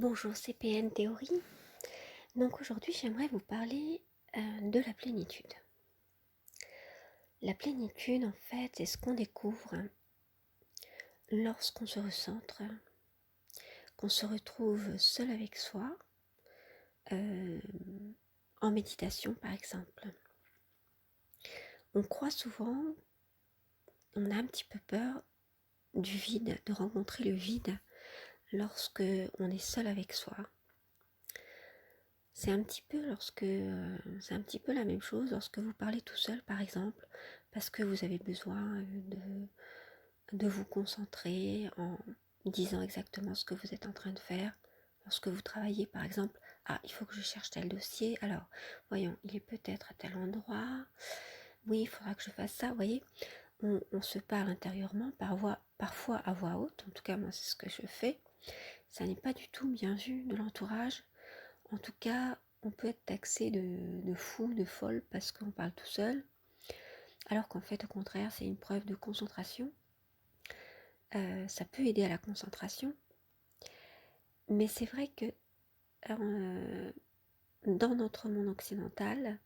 Bonjour CPN Théorie. Donc aujourd'hui j'aimerais vous parler de la plénitude. La plénitude en fait c'est ce qu'on découvre lorsqu'on se recentre, qu'on se retrouve seul avec soi, en méditation par exemple. On croit souvent, on a un petit peu peur du vide, de rencontrer le vide lorsque on est seul avec soi. C'est un petit peu c'est un petit peu la même chose lorsque vous parlez tout seul par exemple, parce que vous avez besoin de vous concentrer en disant exactement ce que vous êtes en train de faire. Lorsque vous travaillez par exemple, il faut que je cherche tel dossier, alors voyons, il est peut-être à tel endroit, oui il faudra que je fasse ça, vous voyez, on se parle intérieurement, parfois à voix haute, en tout cas moi c'est ce que je fais. Ça n'est pas du tout bien vu de l'entourage. En tout cas, on peut être taxé de fou, de folle, parce qu'on parle tout seul, alors qu'en fait, au contraire, c'est une preuve de concentration. Ça peut aider à la concentration, mais c'est vrai que dans notre monde occidental,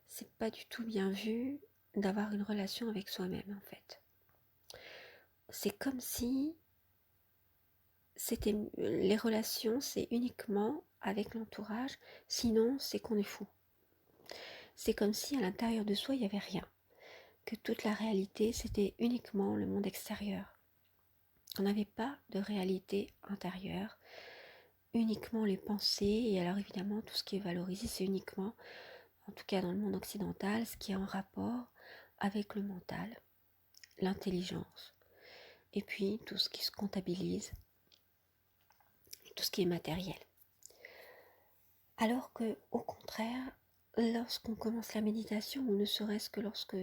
c'est pas du tout bien vu d'avoir une relation avec soi-même, en fait. C'est comme si les relations, c'est uniquement avec l'entourage, sinon c'est qu'on est fou. C'est comme si à l'intérieur de soi, il n'y avait rien. Que toute la réalité, c'était uniquement le monde extérieur. On n'avait pas de réalité intérieure, uniquement les pensées, et alors évidemment, tout ce qui est valorisé, c'est uniquement, en tout cas dans le monde occidental, ce qui est en rapport avec le mental, l'intelligence, et puis tout ce qui se comptabilise, tout ce qui est matériel. Alors que, au contraire, lorsqu'on commence la méditation, ou ne serait-ce que lorsque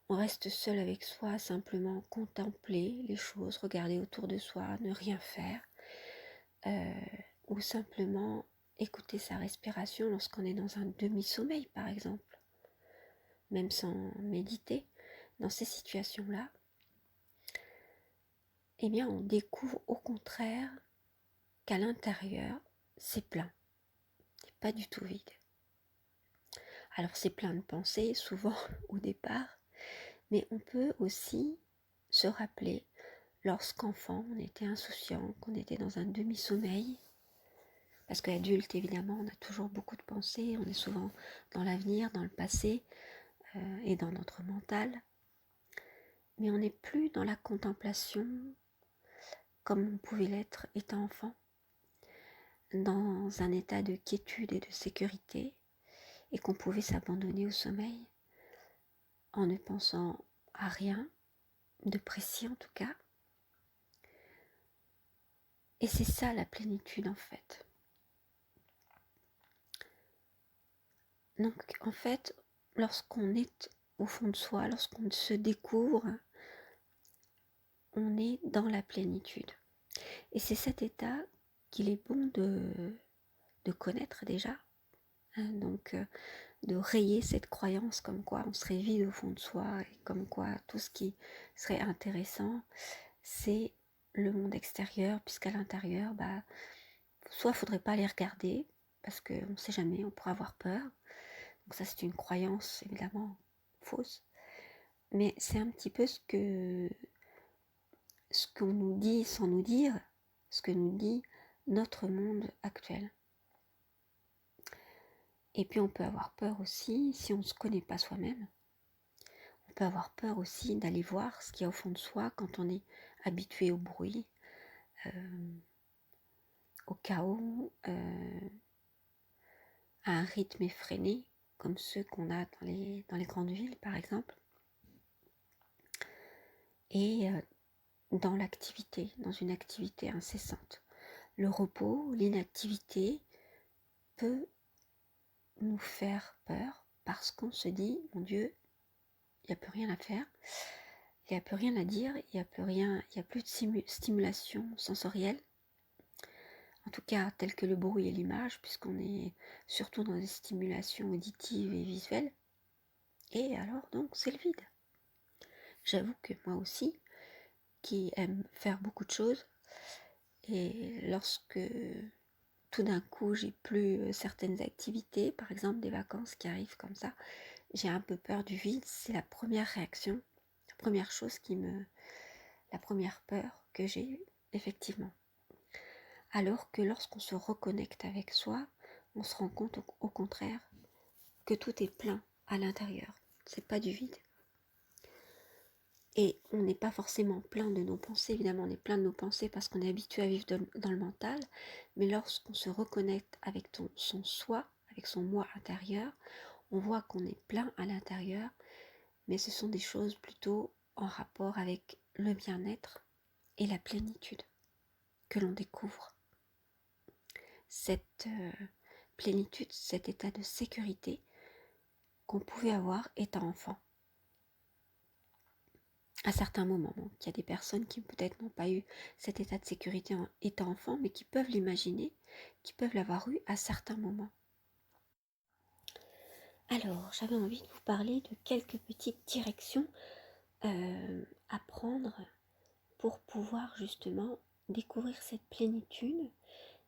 on reste seul avec soi, simplement contempler les choses, regarder autour de soi, ne rien faire, ou simplement écouter sa respiration lorsqu'on est dans un demi-sommeil par exemple, même sans méditer, dans ces situations-là, eh bien on découvre au contraire qu'à l'intérieur, c'est plein, c'est pas du tout vide. Alors c'est plein de pensées, souvent au départ, mais on peut aussi se rappeler lorsqu'enfant, on était insouciant, qu'on était dans un demi-sommeil, parce qu'adulte, évidemment, on a toujours beaucoup de pensées, on est souvent dans l'avenir, dans le passé et dans notre mental, mais on n'est plus dans la contemplation comme on pouvait l'être étant enfant, dans un état de quiétude et de sécurité, et qu'on pouvait s'abandonner au sommeil en ne pensant à rien, de précis en tout cas. Et c'est ça la plénitude en fait. Donc en fait, lorsqu'on est au fond de soi, lorsqu'on se découvre, on est dans la plénitude. Et c'est cet état qu'il est bon de connaître déjà, hein, donc de rayer cette croyance comme quoi on serait vide au fond de soi et comme quoi tout ce qui serait intéressant, c'est le monde extérieur, puisqu'à l'intérieur, soit il ne faudrait pas les regarder, parce qu'on ne sait jamais, on pourrait avoir peur. Donc ça c'est une croyance évidemment fausse, mais c'est un petit peu ce qu'on nous dit sans nous dire, ce que nous dit notre monde actuel. Et puis on peut avoir peur aussi, si on ne se connaît pas soi-même, on peut avoir peur aussi d'aller voir ce qu'il y a au fond de soi quand on est habitué au bruit, au chaos, à un rythme effréné, comme ceux qu'on a dans les grandes villes par exemple, et dans l'activité, dans une activité incessante. Le repos, l'inactivité peut nous faire peur parce qu'on se dit, mon Dieu, il n'y a plus rien à faire, il n'y a plus rien à dire, il n'y a plus rien, il n'y a plus de stimulation sensorielle, en tout cas telle que le bruit et l'image, puisqu'on est surtout dans des stimulations auditives et visuelles, et alors donc c'est le vide. J'avoue que moi aussi, qui aime faire beaucoup de choses, et lorsque tout d'un coup j'ai plus certaines activités, par exemple des vacances qui arrivent comme ça, j'ai un peu peur du vide. C'est la première réaction, la première chose la première peur que j'ai eue, effectivement. Alors que lorsqu'on se reconnecte avec soi, on se rend compte au contraire que tout est plein à l'intérieur. C'est pas du vide. Et on n'est pas forcément plein de nos pensées, évidemment on est plein de nos pensées parce qu'on est habitué à vivre dans le mental, mais lorsqu'on se reconnecte avec son soi, avec son moi intérieur, on voit qu'on est plein à l'intérieur, mais ce sont des choses plutôt en rapport avec le bien-être et la plénitude que l'on découvre. Cette plénitude, cet état de sécurité qu'on pouvait avoir étant enfant. À certains moments. Donc, il y a des personnes qui peut-être n'ont pas eu cet état de sécurité en étant enfant, mais qui peuvent l'imaginer, qui peuvent l'avoir eu à certains moments. Alors, j'avais envie de vous parler de quelques petites directions à prendre pour pouvoir justement découvrir cette plénitude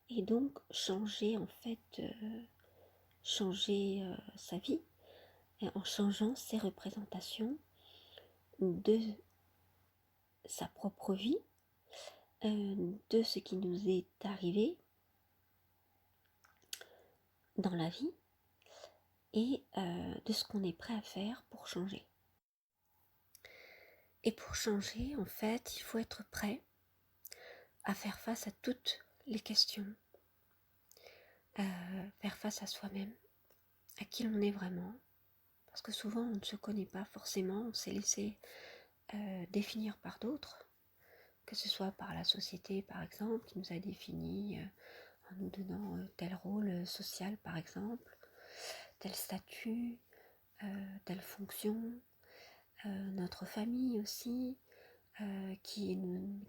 et donc changer en fait, sa vie en changeant ses représentations de sa propre vie, de ce qui nous est arrivé dans la vie et de ce qu'on est prêt à faire pour changer. Et pour changer, en fait, il faut être prêt à faire face à toutes les questions, à faire face à soi-même, à qui l'on est vraiment, parce que souvent on ne se connaît pas forcément, on s'est laissé définir par d'autres, que ce soit par la société par exemple, qui nous a définis en nous donnant tel rôle social par exemple, tel statut, telle fonction, notre famille aussi, qui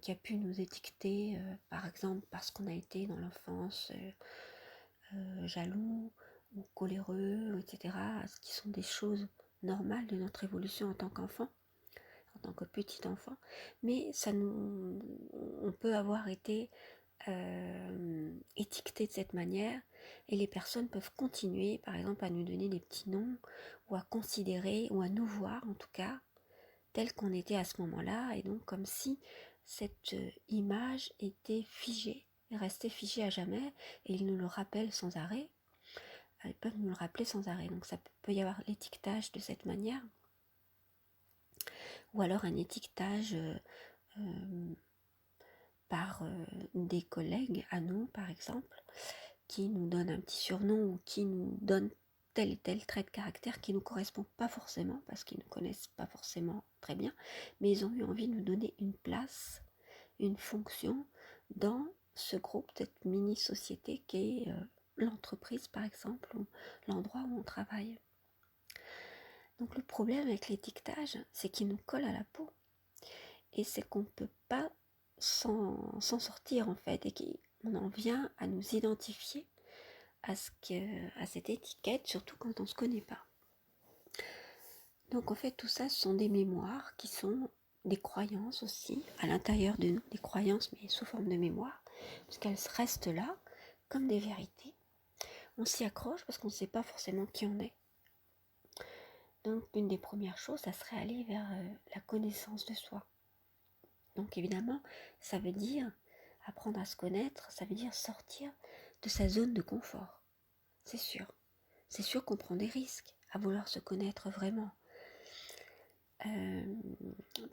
a pu nous étiqueter, par exemple parce qu'on a été dans l'enfance jaloux ou coléreux, etc., ce qui sont des choses normales de notre évolution en tant qu'enfant, en tant que petit enfant, mais on peut avoir été étiqueté de cette manière et les personnes peuvent continuer par exemple à nous donner des petits noms ou à considérer ou à nous voir en tout cas tel qu'on était à ce moment-là, et donc comme si cette image était figée, restait figée à jamais, et ils nous le rappellent sans arrêt, ils peuvent nous le rappeler sans arrêt, donc ça peut y avoir l'étiquetage de cette manière, ou alors un étiquetage par des collègues à nous, par exemple, qui nous donnent un petit surnom ou qui nous donnent tel et tel trait de caractère qui ne nous correspond pas forcément, parce qu'ils ne connaissent pas forcément très bien, mais ils ont eu envie de nous donner une place, une fonction dans ce groupe, cette mini-société qui est l'entreprise par exemple, ou l'endroit où on travaille. Donc le problème avec l'étiquetage, c'est qu'il nous colle à la peau, et c'est qu'on ne peut pas s'en sortir en fait, et qu'on en vient à nous identifier à cette étiquette, surtout quand on ne se connaît pas. Donc en fait tout ça, ce sont des mémoires qui sont des croyances aussi, à l'intérieur de nous, des croyances mais sous forme de mémoire, parce qu'elles restent là comme des vérités. On s'y accroche parce qu'on ne sait pas forcément qui on est. Donc une des premières choses, ça serait aller vers la connaissance de soi. Donc évidemment, ça veut dire apprendre à se connaître, ça veut dire sortir de sa zone de confort. C'est sûr. C'est sûr qu'on prend des risques à vouloir se connaître vraiment.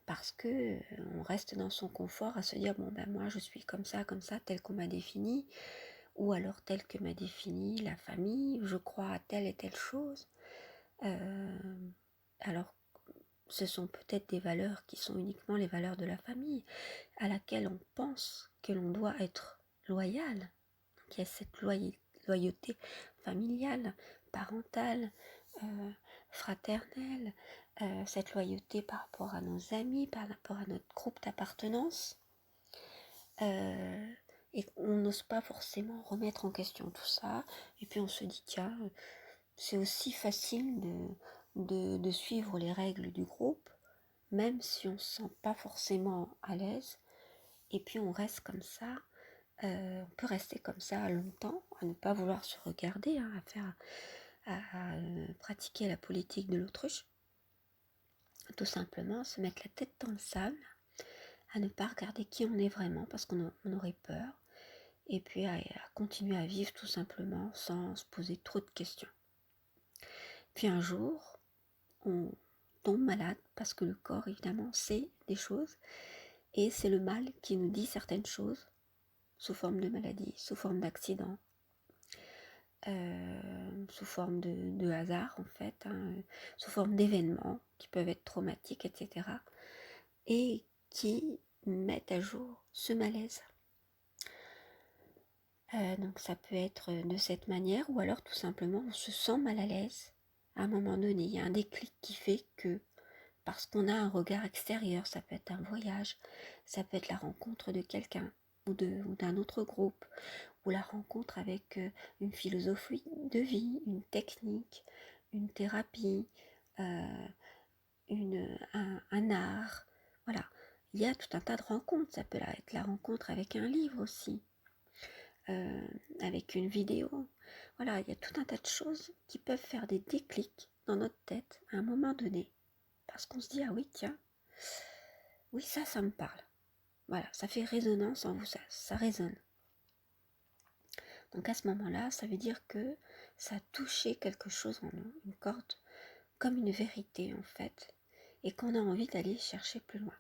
Parce que on reste dans son confort à se dire bon ben moi je suis comme ça, tel qu'on m'a défini, ou alors tel que m'a défini la famille, je crois à telle et telle chose. Alors ce sont peut-être des valeurs qui sont uniquement les valeurs de la famille, à laquelle on pense que l'on doit être loyal. Donc il y a cette loyauté familiale, parentale, fraternelle, cette loyauté par rapport à nos amis, par rapport à notre groupe d'appartenance. Et on n'ose pas forcément remettre en question tout ça. Et puis on se dit, tiens, c'est aussi facile de suivre les règles du groupe, même si on ne se sent pas forcément à l'aise. Et puis on reste comme ça, On peut rester comme ça longtemps, à ne pas vouloir se regarder, hein, à pratiquer la politique de l'autruche. Tout simplement se mettre la tête dans le sable, à ne pas regarder qui on est vraiment parce qu'on aurait peur, et puis à continuer à vivre tout simplement sans se poser trop de questions. Puis un jour, on tombe malade parce que le corps évidemment sait des choses, et c'est le mal qui nous dit certaines choses sous forme de maladie, sous forme d'accident, sous forme de hasard en fait, hein, sous forme d'événements qui peuvent être traumatiques, etc. Et qui mettent à jour ce malaise. Donc ça peut être de cette manière, ou alors tout simplement on se sent mal à l'aise. À un moment donné, il y a un déclic qui fait que, parce qu'on a un regard extérieur, ça peut être un voyage, ça peut être la rencontre de quelqu'un ou d'un autre groupe, ou la rencontre avec une philosophie de vie, une technique, une thérapie, un art. Voilà, il y a tout un tas de rencontres. Ça peut être la rencontre avec un livre aussi, avec une vidéo. Voilà, il y a tout un tas de choses qui peuvent faire des déclics dans notre tête à un moment donné. Parce qu'on se dit, ah oui, tiens, oui, ça me parle. Voilà, ça fait résonance en vous, ça résonne. Donc à ce moment-là, ça veut dire que ça a touché quelque chose en nous, une corde, comme une vérité en fait, et qu'on a envie d'aller chercher plus loin.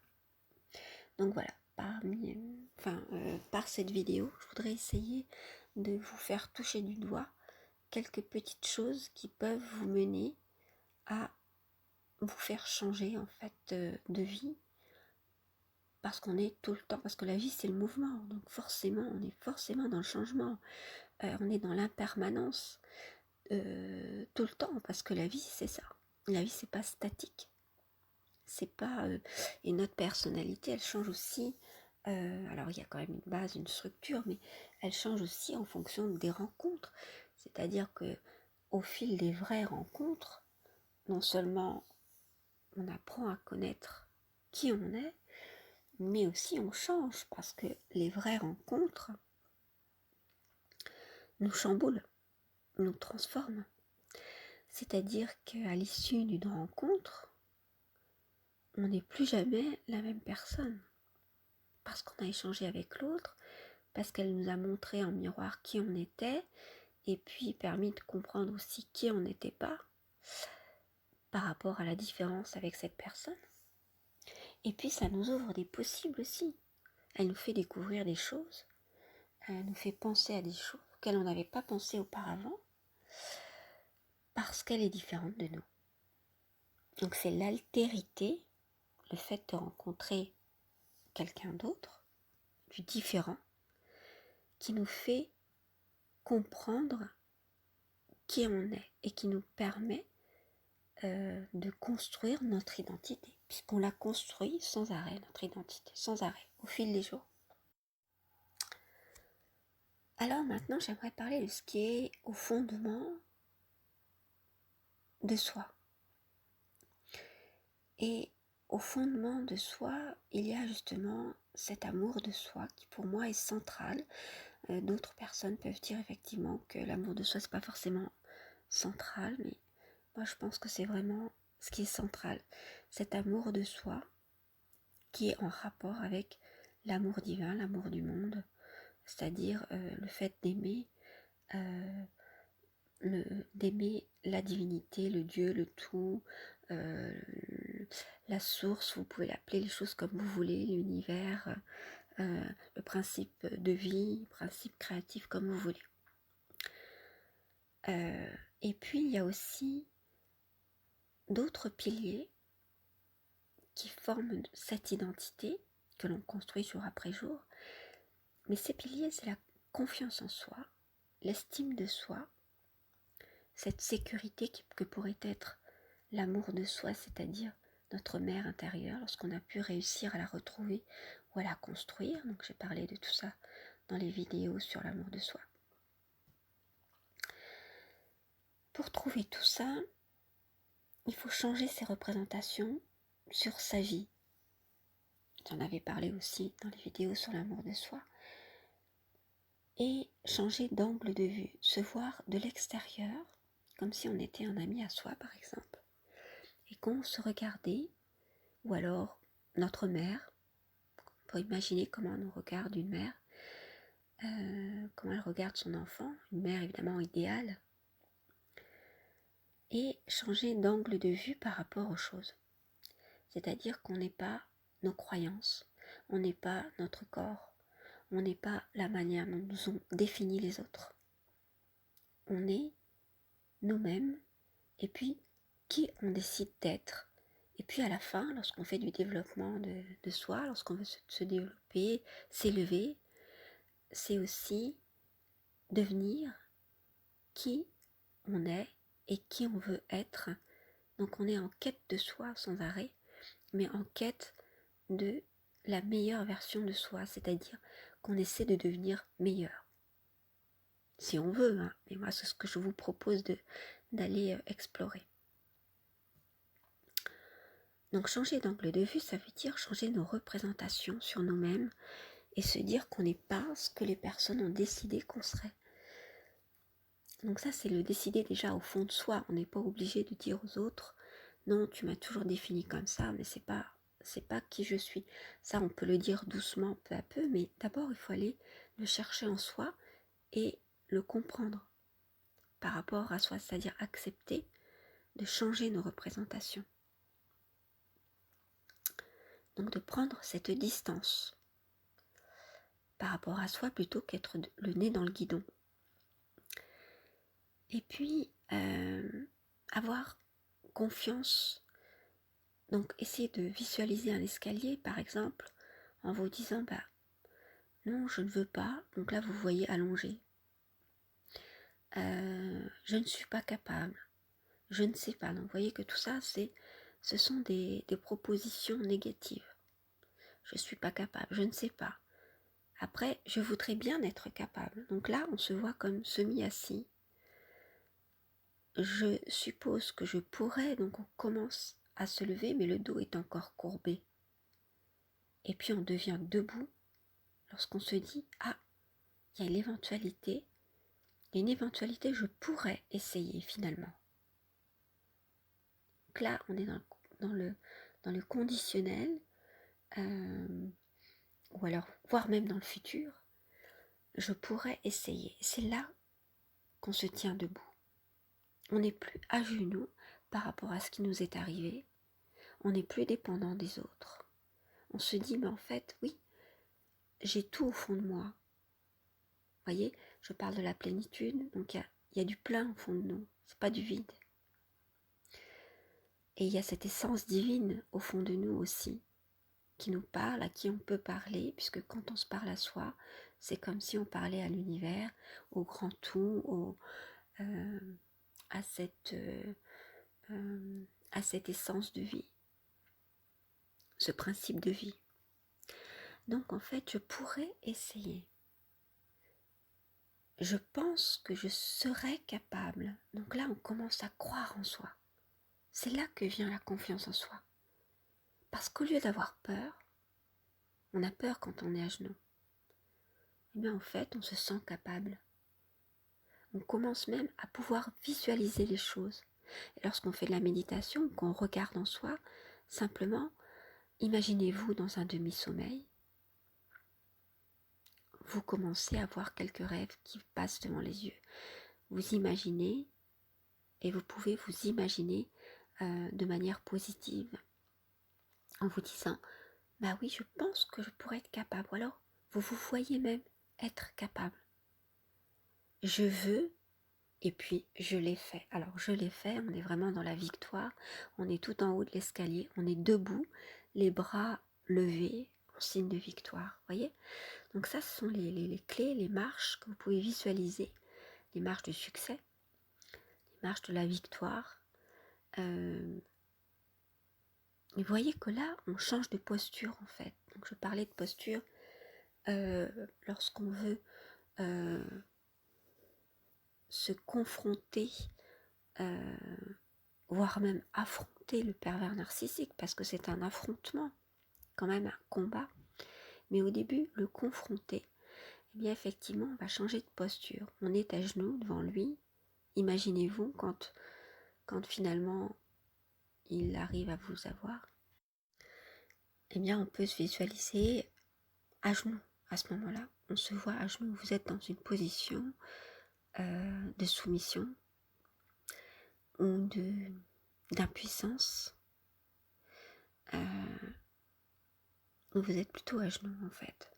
Donc voilà, par cette vidéo, je voudrais essayer de vous faire toucher du doigt quelques petites choses qui peuvent vous mener à vous faire changer en fait de vie, parce qu'on est tout le temps, parce que la vie c'est le mouvement, donc forcément on est forcément dans le changement, on est dans l'impermanence tout le temps, parce que la vie c'est ça, la vie c'est pas statique, c'est pas et notre personnalité elle change aussi, alors il y a quand même une base, une structure, mais elle change aussi en fonction des rencontres, c'est-à-dire que au fil des vraies rencontres, non seulement on apprend à connaître qui on est, mais aussi on change, parce que les vraies rencontres nous chamboulent, nous transforment. C'est-à-dire qu'à l'issue d'une rencontre, on n'est plus jamais la même personne, parce qu'on a échangé avec l'autre, parce qu'elle nous a montré en miroir qui on était, et puis permis de comprendre aussi qui on n'était pas, par rapport à la différence avec cette personne. Et puis ça nous ouvre des possibles aussi. Elle nous fait découvrir des choses, elle nous fait penser à des choses auxquelles on n'avait pas pensé auparavant, parce qu'elle est différente de nous. Donc c'est l'altérité, le fait de rencontrer quelqu'un d'autre, du différent, qui nous fait comprendre qui on est et qui nous permet de construire notre identité, puisqu'on la construit sans arrêt, notre identité, sans arrêt, au fil des jours. Alors maintenant, j'aimerais parler de ce qui est au fondement de soi. Et au fondement de soi, il y a justement cet amour de soi qui pour moi est central. D'autres personnes peuvent dire effectivement que l'amour de soi c'est pas forcément central, mais moi je pense que c'est vraiment ce qui est central. Cet amour de soi qui est en rapport avec l'amour divin, l'amour du monde, c'est-à-dire le fait d'aimer d'aimer la divinité, le Dieu, le tout, euh, la source, vous pouvez l'appeler les choses comme vous voulez, l'univers, le principe de vie, le principe créatif comme vous voulez. Et puis il y a aussi d'autres piliers qui forment cette identité que l'on construit jour après jour. Mais ces piliers, c'est la confiance en soi, l'estime de soi, cette sécurité que pourrait être l'amour de soi, c'est-à-dire notre mère intérieure, lorsqu'on a pu réussir à la retrouver ou à la construire. Donc j'ai parlé de tout ça dans les vidéos sur l'amour de soi. Pour trouver tout ça, il faut changer ses représentations sur sa vie. J'en avais parlé aussi dans les vidéos sur l'amour de soi. et changer d'angle de vue, se voir de l'extérieur, comme si on était un ami à soi par exemple, et qu'on se regardait, ou alors notre mère, pour imaginer comment nous regarde une mère, comment elle regarde son enfant, une mère évidemment idéale, et changer d'angle de vue par rapport aux choses. C'est-à-dire qu'on n'est pas nos croyances, on n'est pas notre corps, on n'est pas la manière dont nous ont défini les autres. On est nous-mêmes, et puis qui on décide d'être. Et puis à la fin, lorsqu'on fait du développement de soi, lorsqu'on veut se développer, s'élever, c'est aussi devenir qui on est et qui on veut être. Donc on est en quête de soi sans arrêt, mais en quête de la meilleure version de soi, c'est-à-dire qu'on essaie de devenir meilleur. Si on veut, hein, mais moi c'est ce que je vous propose d'aller explorer. Donc changer d'angle de vue, ça veut dire changer nos représentations sur nous-mêmes et se dire qu'on n'est pas ce que les personnes ont décidé qu'on serait. Donc ça, c'est le décider déjà au fond de soi. On n'est pas obligé de dire aux autres « Non, tu m'as toujours défini comme ça, mais c'est pas qui je suis. » Ça, on peut le dire doucement, peu à peu, mais d'abord, il faut aller le chercher en soi et le comprendre par rapport à soi, c'est-à-dire accepter de changer nos représentations. Donc de prendre cette distance par rapport à soi plutôt qu'être le nez dans le guidon. Et puis, avoir confiance. Donc, essayez de visualiser un escalier, par exemple, en vous disant, non, je ne veux pas. Donc là, vous voyez allongé. Je ne suis pas capable. Je ne sais pas. Donc, vous voyez que tout ça, ce sont des propositions négatives. Je ne suis pas capable. Je ne sais pas. Après, je voudrais bien être capable. Donc là, on se voit comme semi-assis. Je suppose que je pourrais, donc on commence à se lever, mais le dos est encore courbé. Et puis on devient debout lorsqu'on se dit « Ah, il y a l'éventualité, une éventualité, je pourrais essayer finalement. » Donc là, on est dans le conditionnel, ou alors, voire même dans le futur, je pourrais essayer. C'est là qu'on se tient debout. On n'est plus à genoux par rapport à ce qui nous est arrivé. On n'est plus dépendant des autres. On se dit, mais en fait, oui, j'ai tout au fond de moi. Vous voyez, je parle de la plénitude, donc il y a du plein au fond de nous, c'est pas du vide. Et il y a cette essence divine au fond de nous aussi, qui nous parle, à qui on peut parler, puisque quand on se parle à soi, c'est comme si on parlait à l'univers, au grand tout, à cette essence de vie, ce principe de vie. Donc en fait, je pourrais essayer. Je pense que je serais capable. Donc là, on commence à croire en soi. C'est là que vient la confiance en soi. Parce qu'au lieu d'avoir peur, on a peur quand on est à genoux. Et bien en fait, on se sent capable. On commence même à pouvoir visualiser les choses. Et lorsqu'on fait de la méditation, qu'on regarde en soi, simplement, imaginez-vous dans un demi-sommeil. Vous commencez à voir quelques rêves qui passent devant les yeux. Vous imaginez, et vous pouvez vous imaginer de manière positive, en vous disant, oui, je pense que je pourrais être capable. Ou alors, vous vous voyez même être capable. Je veux, et puis je l'ai fait. Alors, je l'ai fait, on est vraiment dans la victoire. On est tout en haut de l'escalier, on est debout, les bras levés, en signe de victoire. Voyez ? Donc ça, ce sont les clés, les marches que vous pouvez visualiser, les marches de succès, les marches de la victoire. Et vous voyez que là, on change de posture en fait. Donc je parlais de posture lorsqu'on veut se confronter, voire même affronter le pervers narcissique, parce que c'est un affrontement, quand même un combat. Mais au début, le confronter. eh bien effectivement, on va changer de posture. On est à genoux devant lui. Imaginez-vous quand finalement il arrive à vous avoir. Eh bien, on peut se visualiser à genoux. À ce moment-là, on se voit à genoux. Vous êtes dans une position de soumission ou d'impuissance. Où vous êtes plutôt à genoux en fait.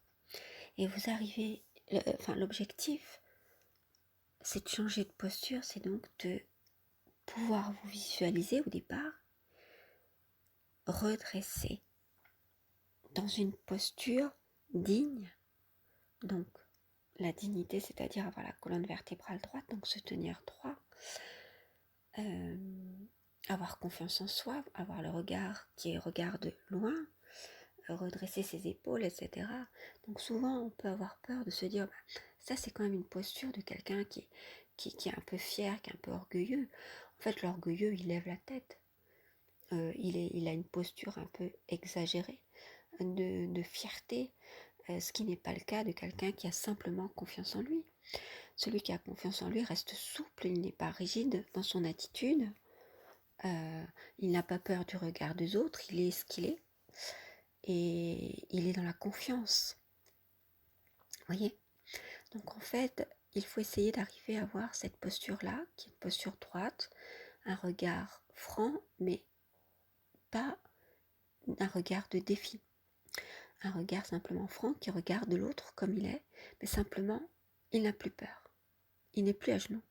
Et vous arrivez, l'objectif, c'est de changer de posture, c'est donc de pouvoir vous visualiser au départ, redresser dans une posture digne. Donc la dignité, c'est-à-dire avoir la colonne vertébrale droite, donc se tenir droit, avoir confiance en soi, avoir le regard qui regarde loin, redresser ses épaules, etc. Donc souvent on peut avoir peur de se dire ça c'est quand même une posture de quelqu'un qui est un peu fier, qui est un peu orgueilleux. En fait l'orgueilleux il lève la tête, il a une posture un peu exagérée de fierté, ce qui n'est pas le cas de quelqu'un qui a simplement confiance en lui. Celui qui a confiance en lui reste souple, il n'est pas rigide dans son attitude, il n'a pas peur du regard des autres, il est ce qu'il est. Et il est dans la confiance. Vous voyez? Donc en fait, il faut essayer d'arriver à avoir cette posture-là, qui est une posture droite, un regard franc, mais pas un regard de défi. Un regard simplement franc qui regarde l'autre comme il est, mais simplement, il n'a plus peur. Il n'est plus à genoux.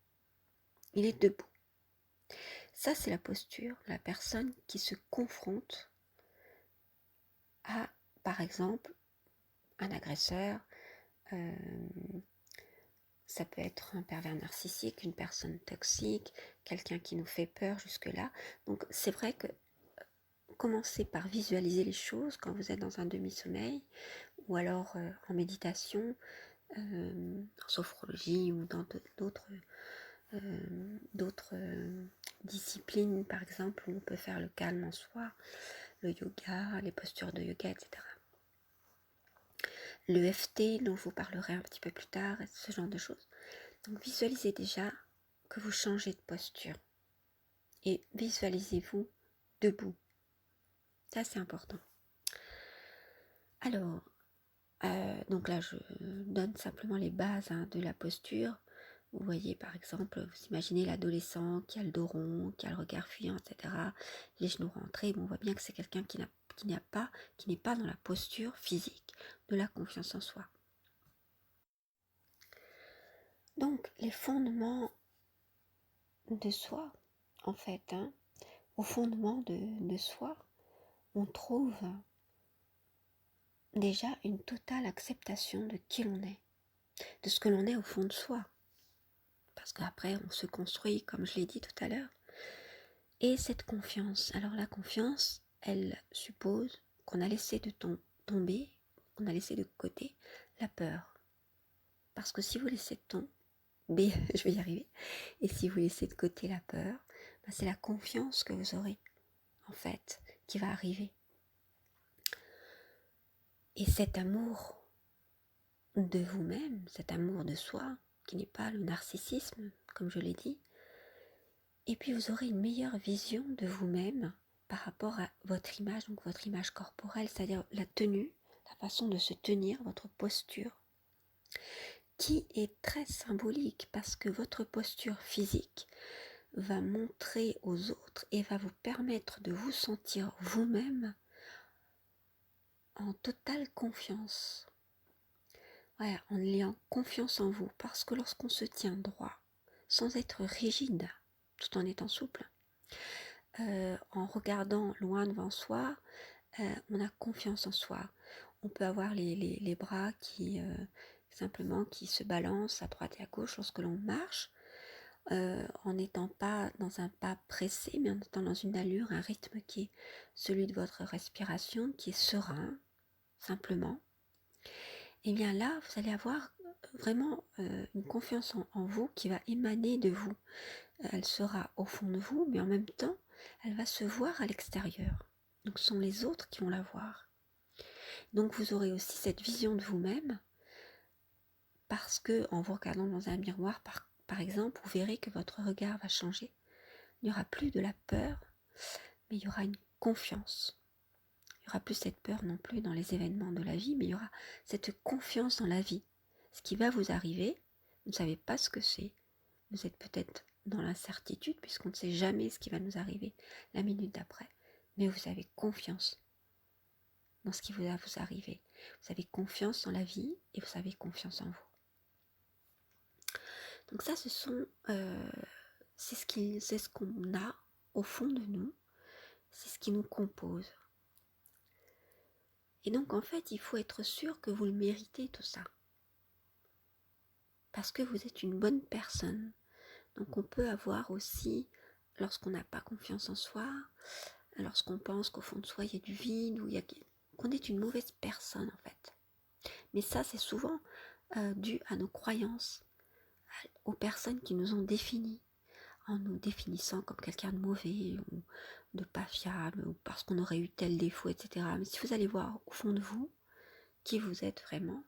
Il est debout. Ça, c'est la posture de la personne qui se confronte à, par exemple, un agresseur, ça peut être un pervers narcissique, une personne toxique, quelqu'un qui nous fait peur jusque-là. Donc c'est vrai que commencez par visualiser les choses quand vous êtes dans un demi-sommeil, ou alors en méditation, en sophrologie ou dans d'autres disciplines, par exemple, où on peut faire le calme en soi, le yoga, les postures de yoga, etc. L'EFT, dont je vous parlerai un petit peu plus tard, ce genre de choses. Donc visualisez déjà que vous changez de posture et visualisez-vous debout. Ça c'est important. Alors, donc là je donne simplement les bases de la posture. Vous voyez par exemple, vous imaginez l'adolescent qui a le dos rond, qui a le regard fuyant, etc. Les genoux rentrés. Bon, on voit bien que c'est quelqu'un qui n'est pas dans la posture physique de la confiance en soi. Donc les fondements de soi, en fait, au fondement de soi, on trouve déjà une totale acceptation de qui l'on est, de ce que l'on est au fond de soi. Parce qu'après, on se construit, comme je l'ai dit tout à l'heure. Et cette confiance, alors la confiance, elle suppose qu'on a laissé de tomber, qu'on a laissé de côté la peur. Parce que si vous laissez tomber, je vais y arriver, et si vous laissez de côté la peur, c'est la confiance que vous aurez, en fait, qui va arriver. Et cet amour de vous-même, cet amour de soi, qui n'est pas le narcissisme, comme je l'ai dit, et puis vous aurez une meilleure vision de vous-même par rapport à votre image, donc votre image corporelle, c'est-à-dire la tenue, la façon de se tenir, votre posture, qui est très symbolique parce que votre posture physique va montrer aux autres et va vous permettre de vous sentir vous-même en totale confiance. Ouais, en ayant confiance en vous, parce que lorsqu'on se tient droit, sans être rigide, tout en étant souple, en regardant loin devant soi, on a confiance en soi. On peut avoir les bras simplement qui se balancent à droite et à gauche lorsque l'on marche, en n'étant pas dans un pas pressé, mais en étant dans une allure, un rythme qui est celui de votre respiration, qui est serein, simplement. Et bien là, vous allez avoir vraiment une confiance en vous qui va émaner de vous. Elle sera au fond de vous, mais en même temps, elle va se voir à l'extérieur. Donc ce sont les autres qui vont la voir. Donc vous aurez aussi cette vision de vous-même parce que en vous regardant dans un miroir, par exemple, vous verrez que votre regard va changer. Il n'y aura plus de la peur, mais il y aura une confiance. Il n'y aura plus cette peur non plus dans les événements de la vie, mais il y aura cette confiance dans la vie. Ce qui va vous arriver, vous ne savez pas ce que c'est. Vous êtes peut-être dans l'incertitude, puisqu'on ne sait jamais ce qui va nous arriver la minute d'après. Mais vous avez confiance dans ce qui va vous arriver. Vous avez confiance dans la vie et vous avez confiance en vous. Donc ça, c'est ce qu'on a au fond de nous, c'est ce qui nous compose. Et donc en fait, il faut être sûr que vous le méritez tout ça. Parce que vous êtes une bonne personne. Donc on peut avoir aussi, lorsqu'on n'a pas confiance en soi, lorsqu'on pense qu'au fond de soi il y a du vide, ou qu'on est une mauvaise personne en fait. Mais ça c'est souvent dû à nos croyances, aux personnes qui nous ont définis, en nous définissant comme quelqu'un de mauvais, ou de pas fiable, ou parce qu'on aurait eu tel défaut, etc. Mais si vous allez voir au fond de vous, qui vous êtes vraiment,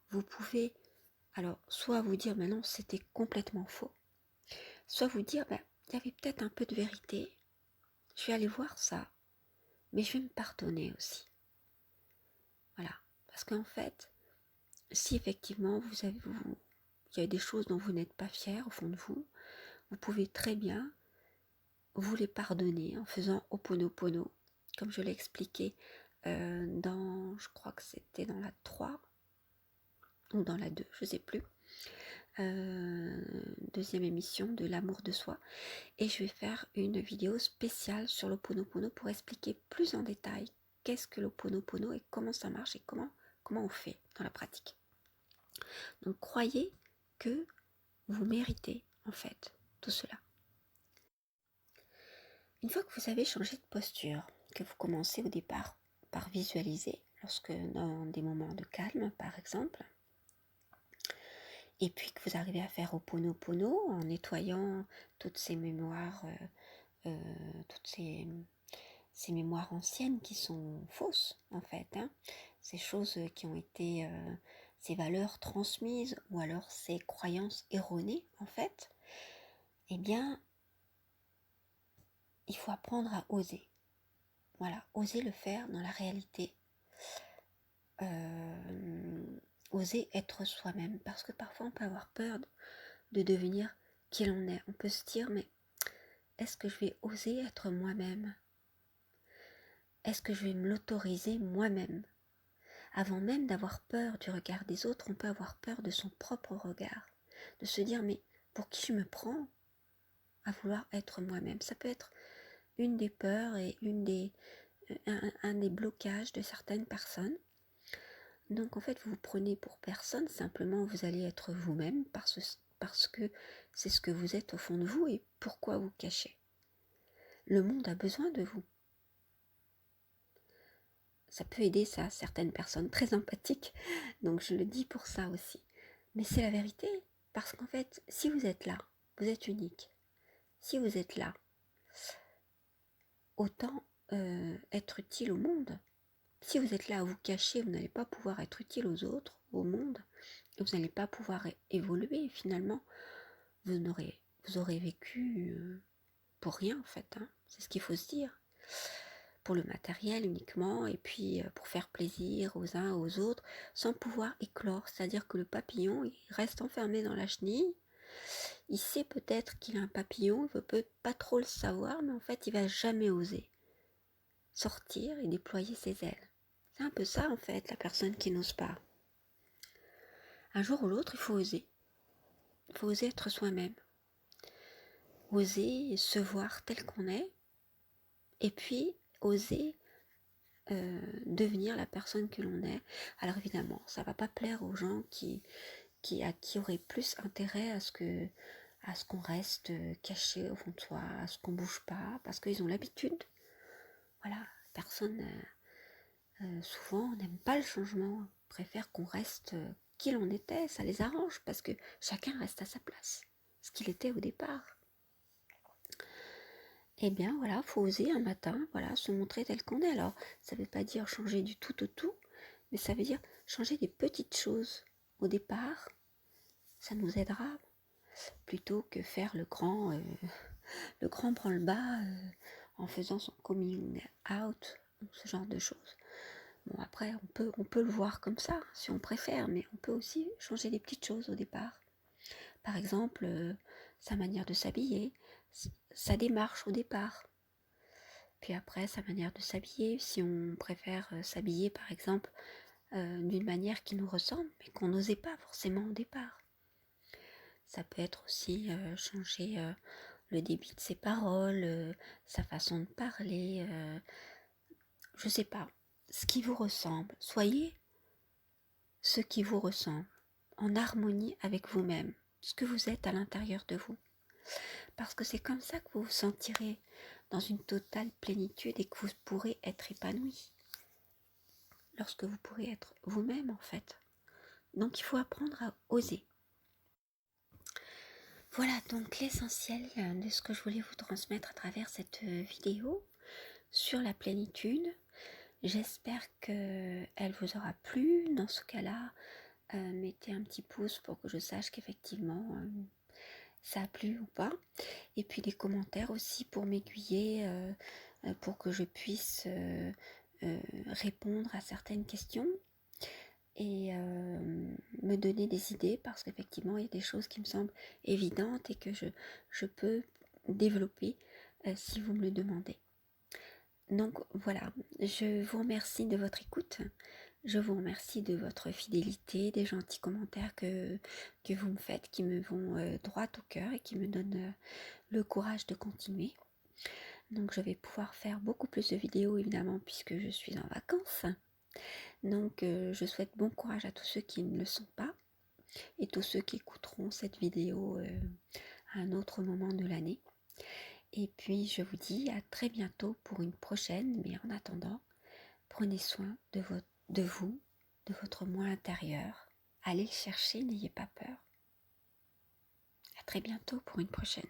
vous pouvez alors soit vous dire mais non c'était complètement faux, soit vous dire il y avait peut-être un peu de vérité, je vais aller voir ça, mais je vais me pardonner aussi. Voilà, parce qu'en fait, si effectivement il y a des choses dont vous n'êtes pas fier au fond de vous, vous pouvez très bien vous les pardonner en faisant Ho'oponopono, comme je l'ai expliqué je crois que c'était dans la 3 ou dans la 2, je ne sais plus, deuxième émission de l'amour de soi, et je vais faire une vidéo spéciale sur l'Ho'oponopono pour expliquer plus en détail qu'est-ce que l'Ho'oponopono et comment ça marche et comment on fait dans la pratique. Donc croyez que vous méritez en fait tout cela. Une fois que vous avez changé de posture, que vous commencez au départ par visualiser, lorsque dans des moments de calme par exemple, et puis que vous arrivez à faire Ho'oponopono en nettoyant toutes ces mémoires, toutes ces mémoires anciennes qui sont fausses en fait, ces choses qui ont été, ces valeurs transmises ou alors ces croyances erronées en fait, eh bien il faut apprendre à oser. Voilà, oser le faire dans la réalité. Oser être soi-même, parce que parfois on peut avoir peur de devenir qui l'on est. On peut se dire mais est-ce que je vais oser être moi-même? Est-ce que je vais me l'autoriser moi-même? Avant même d'avoir peur du regard des autres, on peut avoir peur de son propre regard, de se dire mais pour qui je me prends à vouloir être moi-même? Ça peut être une des peurs et un des blocages de certaines personnes. Donc en fait vous vous prenez pour personne, simplement vous allez être vous-même parce que c'est ce que vous êtes au fond de vous et pourquoi vous cachez. Le monde a besoin de vous. Ça peut aider ça certaines personnes très empathiques, donc je le dis pour ça aussi. Mais c'est la vérité, parce qu'en fait, si vous êtes là, vous êtes unique. Si vous êtes là, autant être utile au monde. Si vous êtes là à vous cacher, vous n'allez pas pouvoir être utile aux autres, au monde, et vous n'allez pas pouvoir évoluer. Finalement, vous aurez vécu pour rien en fait, c'est ce qu'il faut se dire. Pour le matériel uniquement, et puis pour faire plaisir aux uns aux autres, sans pouvoir éclore. C'est-à-dire que le papillon, il reste enfermé dans la chenille, il sait peut-être qu'il a un papillon, il ne peut pas trop le savoir, mais en fait il va jamais oser sortir et déployer ses ailes. C'est un peu ça en fait, la personne qui n'ose pas. Un jour ou l'autre, il faut oser. Il faut oser être soi-même. Oser se voir tel qu'on est, et puis oser devenir la personne que l'on est. Alors évidemment, ça va pas plaire aux gens qui auraient plus intérêt à ce qu'on reste caché au fond de soi, à ce qu'on bouge pas, parce qu'ils ont l'habitude. Voilà, personne souvent n'aime pas le changement, préfère qu'on reste qui l'on était, ça les arrange, parce que chacun reste à sa place, ce qu'il était au départ. Eh bien voilà, faut oser un matin, voilà, se montrer tel qu'on est. Alors, ça ne veut pas dire changer du tout au tout, mais ça veut dire changer des petites choses au départ, ça nous aidera plutôt que faire le grand branle-bas en faisant son coming out, ce genre de choses. Bon, après, on peut le voir comme ça, si on préfère, mais on peut aussi changer des petites choses au départ. Par exemple, sa manière de s'habiller, sa démarche au départ. Puis après, sa manière de s'habiller, si on préfère s'habiller, par exemple, d'une manière qui nous ressemble, mais qu'on n'osait pas forcément au départ. Ça peut être aussi changer le débit de ses paroles, sa façon de parler, je sais pas, ce qui vous ressemble. Soyez ce qui vous ressemble, en harmonie avec vous-même, ce que vous êtes à l'intérieur de vous. Parce que c'est comme ça que vous vous sentirez dans une totale plénitude et que vous pourrez être épanoui. Lorsque vous pourrez être vous-même en fait. Donc il faut apprendre à oser. Voilà donc l'essentiel de ce que je voulais vous transmettre à travers cette vidéo sur la plénitude. J'espère qu'elle vous aura plu. Dans ce cas-là, mettez un petit pouce pour que je sache qu'effectivement ça a plu ou pas. Et puis des commentaires aussi pour m'aiguiller, pour que je puisse répondre à certaines questions et me donner des idées, parce qu'effectivement il y a des choses qui me semblent évidentes et que je peux développer si vous me le demandez. Donc voilà, je vous remercie de votre écoute, je vous remercie de votre fidélité, des gentils commentaires que vous me faites, qui me vont droit au cœur et qui me donnent le courage de continuer. Donc je vais pouvoir faire beaucoup plus de vidéos évidemment puisque je suis en vacances. Donc je souhaite bon courage à tous ceux qui ne le sont pas et tous ceux qui écouteront cette vidéo à un autre moment de l'année. Et puis je vous dis à très bientôt pour une prochaine, mais en attendant, prenez soin de vous, de votre moi intérieur. Allez le chercher, n'ayez pas peur. À très bientôt pour une prochaine.